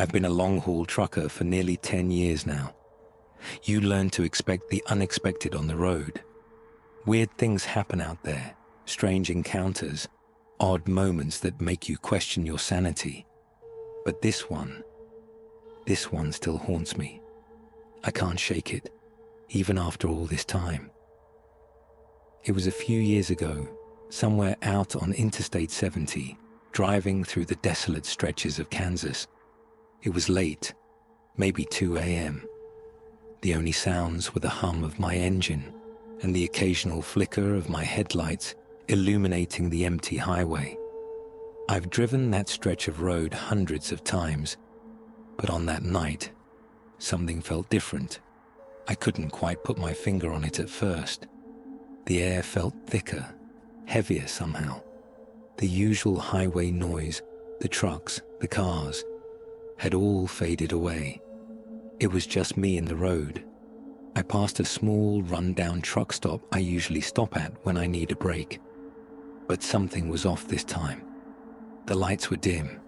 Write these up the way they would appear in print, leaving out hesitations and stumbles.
I've been a long-haul trucker for nearly 10 years now. You learn to expect the unexpected on the road. Weird things happen out there, strange encounters, odd moments that make you question your sanity. But this one still haunts me. I can't shake it, even after all this time. It was a few years ago, somewhere out on Interstate 70, driving through the desolate stretches of Kansas. It was late, maybe 2 a.m. The only sounds were the hum of my engine and the occasional flicker of my headlights illuminating the empty highway. I've driven that stretch of road hundreds of times, but on that night, something felt different. I couldn't quite put my finger on it at first. The air felt thicker, heavier somehow. The usual highway noise, the trucks, the cars, had all faded away. It was just me in the road. I passed a small, run-down truck stop I usually stop at when I need a break. But something was off this time. The lights were dim,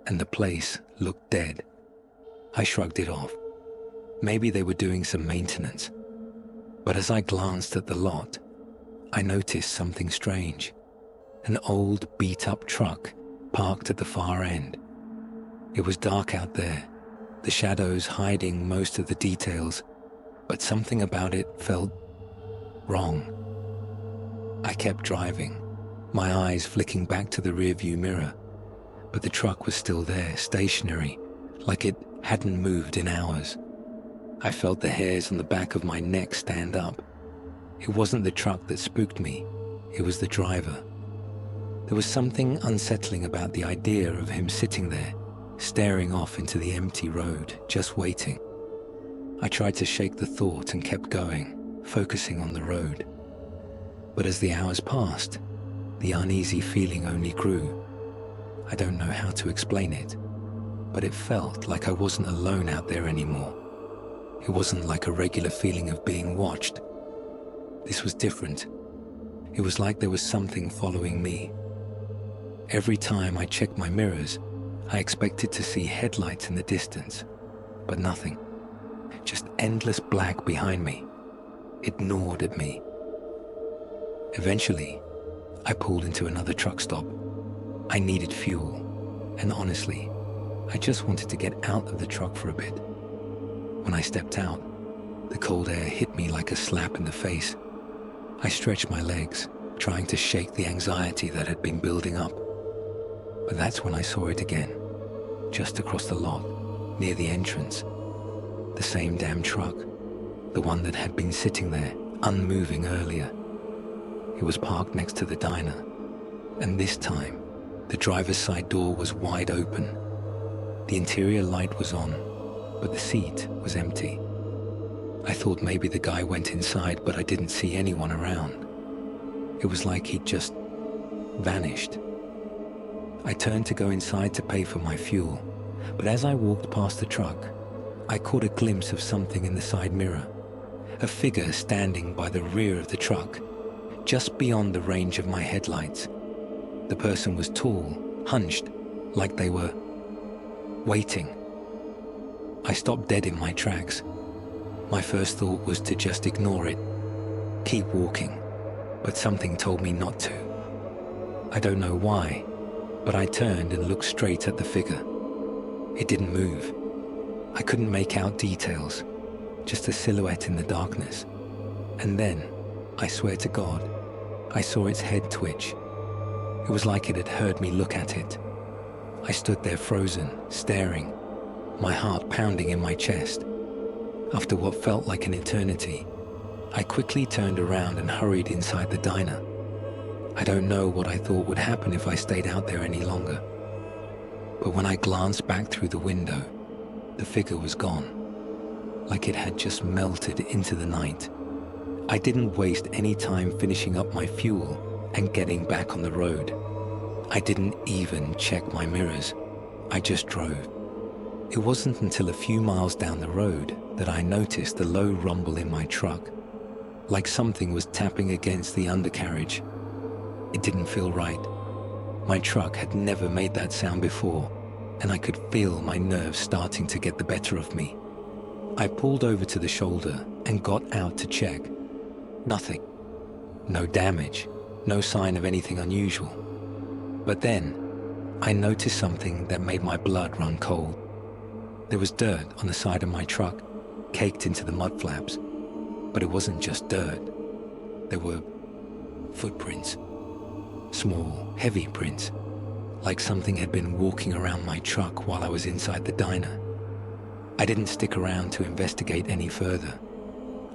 and the place looked dead. I shrugged it off. Maybe they were doing some maintenance. But as I glanced at the lot, I noticed something strange. An old, beat-up truck parked at the far end. It was dark out there, the shadows hiding most of the details, but something about it felt wrong. I kept driving, my eyes flicking back to the rearview mirror, but the truck was still there, stationary, like it hadn't moved in hours. I felt the hairs on the back of my neck stand up. It wasn't the truck that spooked me, it was the driver. There was something unsettling about the idea of him sitting there, staring off into the empty road, just waiting. I tried to shake the thought and kept going, focusing on the road. But as the hours passed, the uneasy feeling only grew. I don't know how to explain it, but it felt like I wasn't alone out there anymore. It wasn't like a regular feeling of being watched. This was different. It was like there was something following me. Every time I checked my mirrors, I expected to see headlights in the distance, but nothing. Just endless black behind me. It gnawed at me. Eventually, I pulled into another truck stop. I needed fuel, and honestly, I just wanted to get out of the truck for a bit. When I stepped out, the cold air hit me like a slap in the face. I stretched my legs, trying to shake the anxiety that had been building up. But that's when I saw it again, just across the lot, near the entrance. The same damn truck, the one that had been sitting there, unmoving earlier. It was parked next to the diner, and this time, the driver's side door was wide open. The interior light was on, but the seat was empty. I thought maybe the guy went inside, but I didn't see anyone around. It was like he'd just vanished. I turned to go inside to pay for my fuel, but as I walked past the truck, I caught a glimpse of something in the side mirror. A figure standing by the rear of the truck, just beyond the range of my headlights. The person was tall, hunched, like they were waiting. I stopped dead in my tracks. My first thought was to just ignore it, keep walking, but something told me not to. I don't know why, but I turned and looked straight at the figure. It didn't move. I couldn't make out details, just a silhouette in the darkness. And then, I swear to God, I saw its head twitch. It was like it had heard me look at it. I stood there frozen, staring, my heart pounding in my chest. After what felt like an eternity, I quickly turned around and hurried inside the diner. I don't know what I thought would happen if I stayed out there any longer. But when I glanced back through the window, the figure was gone, like it had just melted into the night. I didn't waste any time finishing up my fuel and getting back on the road. I didn't even check my mirrors. I just drove. It wasn't until a few miles down the road that I noticed the low rumble in my truck, like something was tapping against the undercarriage. It didn't feel right. My truck had never made that sound before, and I could feel my nerves starting to get the better of me. I pulled over to the shoulder and got out to check. Nothing. No damage. No sign of anything unusual. But then, I noticed something that made my blood run cold. There was dirt on the side of my truck, caked into the mud flaps. But it wasn't just dirt. There were footprints. Small, heavy prints. Like something had been walking around my truck while I was inside the diner. I didn't stick around to investigate any further.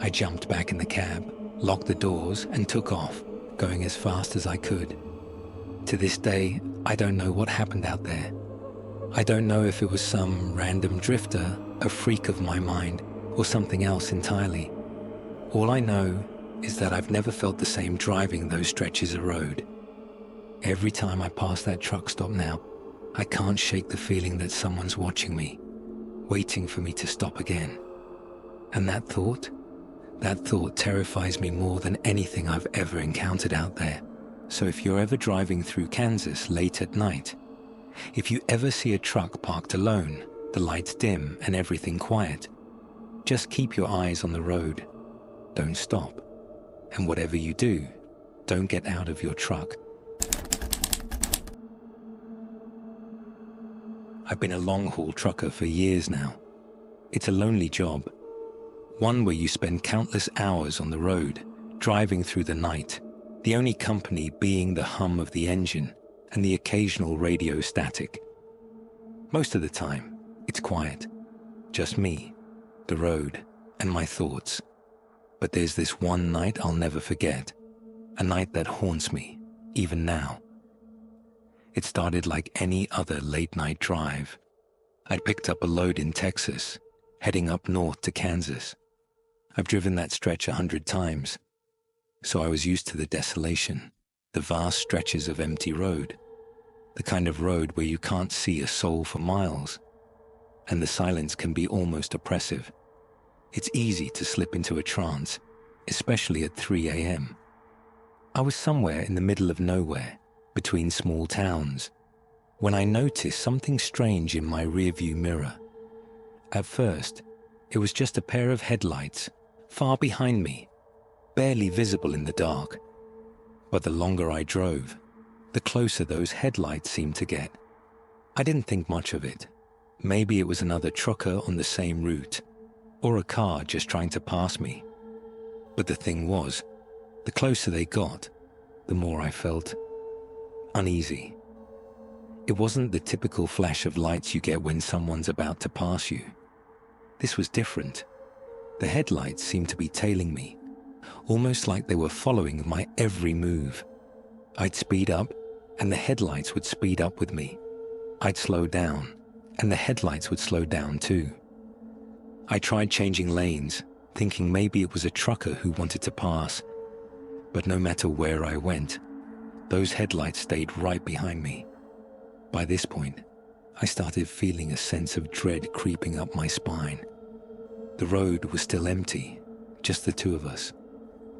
I jumped back in the cab, locked the doors, and took off, going as fast as I could. To this day, I don't know what happened out there. I don't know if it was some random drifter, a freak of my mind, or something else entirely. All I know is that I've never felt the same driving those stretches of road. Every time I pass that truck stop now, I can't shake the feeling that someone's watching me, waiting for me to stop again. And that thought terrifies me more than anything I've ever encountered out there. So if you're ever driving through Kansas late at night, if you ever see a truck parked alone, the lights dim and everything quiet, just keep your eyes on the road. Don't stop. And whatever you do, don't get out of your truck. I've been a long-haul trucker for years now. It's a lonely job. One where you spend countless hours on the road, driving through the night, the only company being the hum of the engine and the occasional radio static. Most of the time, it's quiet. Just me, the road, and my thoughts. But there's this one night I'll never forget, a night that haunts me, even now. It started like any other late-night drive. I'd picked up a load in Texas, heading up north to Kansas. I've driven that stretch 100 times, so I was used to the desolation, the vast stretches of empty road, the kind of road where you can't see a soul for miles, and the silence can be almost oppressive. It's easy to slip into a trance, especially at 3 a.m. I was somewhere in the middle of nowhere, between small towns, when I noticed something strange in my rearview mirror. At first, it was just a pair of headlights, far behind me, barely visible in the dark. But the longer I drove, the closer those headlights seemed to get. I didn't think much of it. Maybe it was another trucker on the same route, or a car just trying to pass me. But the thing was, the closer they got, the more I felt uneasy. It wasn't the typical flash of lights you get when someone's about to pass you. This was different. The headlights seemed to be tailing me, almost like they were following my every move. I'd speed up, and the headlights would speed up with me. I'd slow down, and the headlights would slow down too. I tried changing lanes, thinking maybe it was a trucker who wanted to pass. But no matter where I went, those headlights stayed right behind me. By this point, I started feeling a sense of dread creeping up my spine. The road was still empty, just the two of us,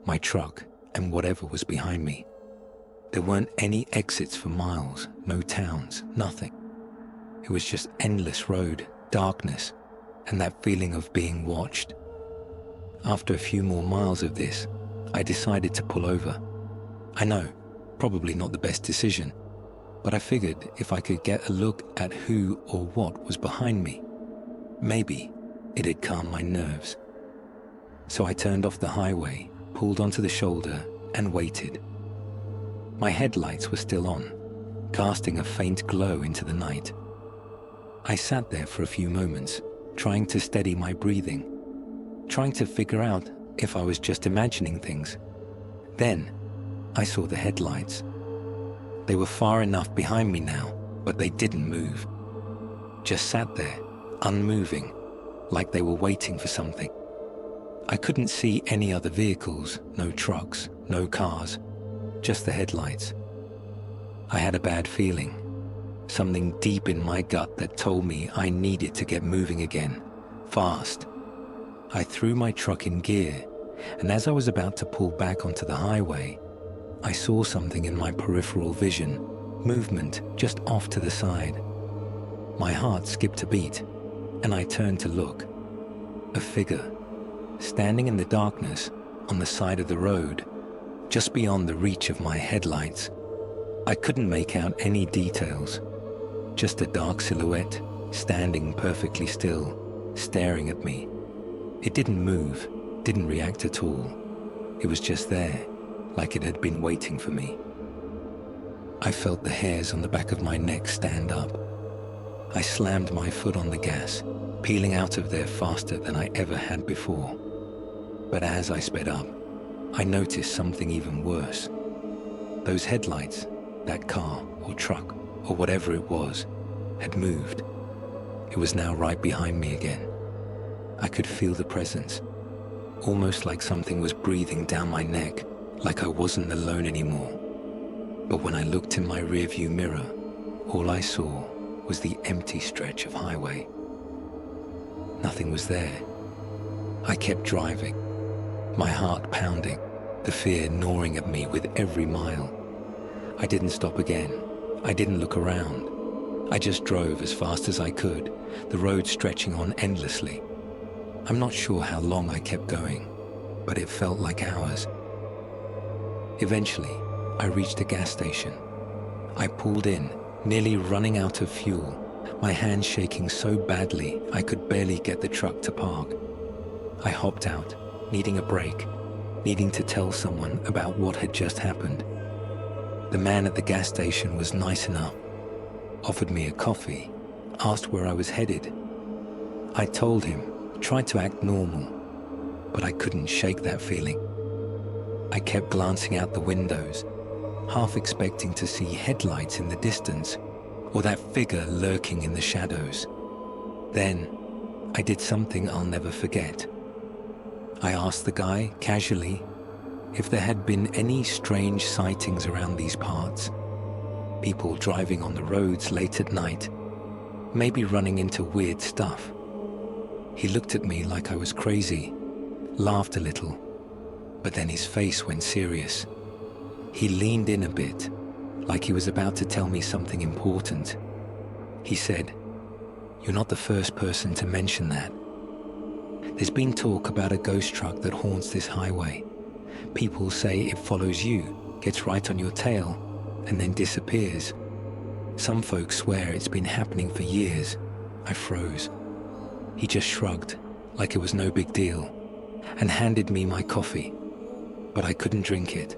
my truck and whatever was behind me. There weren't any exits for miles, no towns, nothing. It was just endless road, darkness, and that feeling of being watched. After a few more miles of this, I decided to pull over. I know, probably not the best decision, but I figured if I could get a look at who or what was behind me, maybe it'd calm my nerves. So I turned off the highway, pulled onto the shoulder, and waited. My headlights were still on, casting a faint glow into the night. I sat there for a few moments, trying to steady my breathing, trying to figure out if I was just imagining things. Then, I saw the headlights. They were far enough behind me now, but they didn't move. Just sat there, unmoving, like they were waiting for something. I couldn't see any other vehicles, no trucks, no cars, just the headlights. I had a bad feeling, something deep in my gut that told me I needed to get moving again, fast. I threw my truck in gear, and as I was about to pull back onto the highway, I saw something in my peripheral vision, movement just off to the side. My heart skipped a beat, and I turned to look. A figure, standing in the darkness on the side of the road, just beyond the reach of my headlights. I couldn't make out any details, just a dark silhouette standing perfectly still, staring at me. It didn't move, didn't react at all. It was just there, like it had been waiting for me. I felt the hairs on the back of my neck stand up. I slammed my foot on the gas, peeling out of there faster than I ever had before. But as I sped up, I noticed something even worse. Those headlights, that car or truck or whatever it was, had moved. It was now right behind me again. I could feel the presence, almost like something was breathing down my neck, like I wasn't alone anymore. But when I looked in my rearview mirror, all I saw was the empty stretch of highway. Nothing was there. I kept driving, my heart pounding, the fear gnawing at me with every mile. I didn't stop again. I didn't look around. I just drove as fast as I could, the road stretching on endlessly. I'm not sure how long I kept going, but it felt like hours. Eventually, I reached a gas station. I pulled in, nearly running out of fuel, my hands shaking so badly I could barely get the truck to park. I hopped out, needing a break, needing to tell someone about what had just happened. The man at the gas station was nice enough, offered me a coffee, asked where I was headed. I told him, tried to act normal, but I couldn't shake that feeling. I kept glancing out the windows, half expecting to see headlights in the distance or that figure lurking in the shadows. Then, I did something I'll never forget. I asked the guy, casually, if there had been any strange sightings around these parts. People driving on the roads late at night, maybe running into weird stuff. He looked at me like I was crazy, laughed a little, but then his face went serious. He leaned in a bit, like he was about to tell me something important. He said, "You're not the first person to mention that. There's been talk about a ghost truck that haunts this highway. People say it follows you, gets right on your tail, and then disappears. Some folks swear it's been happening for years." I froze. He just shrugged, like it was no big deal, and handed me my coffee. But I couldn't drink it.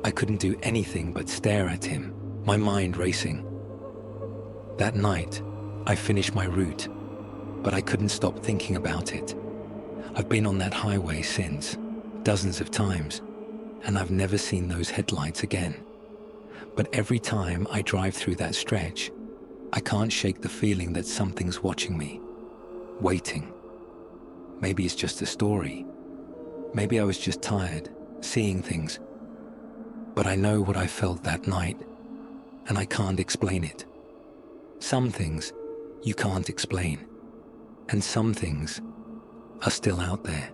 I couldn't do anything but stare at him, my mind racing. That night, I finished my route, but I couldn't stop thinking about it. I've been on that highway since, dozens of times, and I've never seen those headlights again. But every time I drive through that stretch, I can't shake the feeling that something's watching me, waiting. Maybe it's just a story. Maybe I was just tired, seeing things. But I know what I felt that night, and I can't explain it. Some things you can't explain, and some things are still out there.